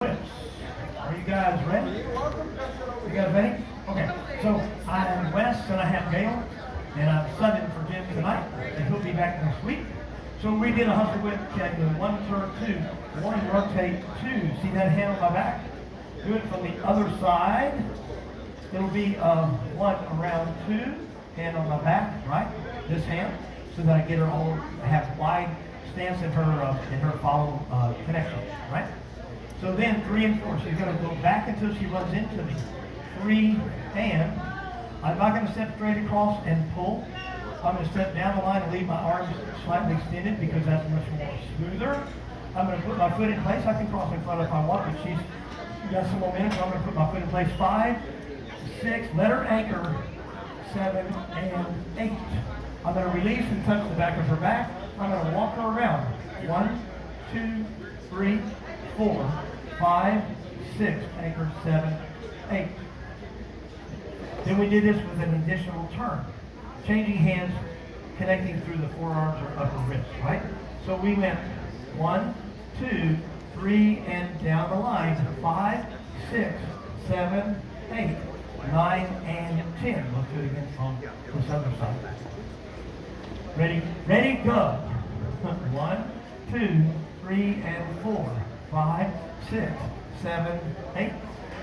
Are you guys ready? You guys ready? Okay. So I'm Wes and I have Gail, and I'm subbing for Jim tonight, and he'll be back next week. So we did a hustle whip check with 1, turn 2, 1, rotate 2. See that hand on my back? Do it from the other side. It'll be 1 around 2, hand on my back, right? This hand, so that I get her all have wide stance in her follow connection, right? So then 3 and 4, she's going to go back until she runs into me. 3 and I'm not going to step straight across and pull. I'm going to step down the line and leave my arms slightly extended because that's much more smoother. I'm going to put my foot in place. I can cross in front if I want, but she's got some momentum, so I'm going to put my foot in place. 5, 6, let her anchor. 7 and 8. I'm going to release and touch the back of her back. I'm going to walk her around. 1, 2, 3, 4, 5, 6, anchor, 7, 8. Then we did this with an additional turn. Changing hands, connecting through the forearms or upper wrists, right? So we went 1, 2, 3, and down the line. 5, 6, 7, 8, 9, and 10. Let's do it again from this other side. Ready? Ready, go. 1, 2, 3, and 4, 5, 6, 7, 8,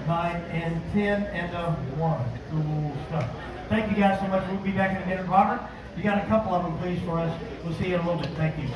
9, and 10, and 1. Cool stuff. Thank you guys so much. We'll be back in a minute. Robert, you got a couple of them, please, for us. We'll see you in a little bit. Thank you.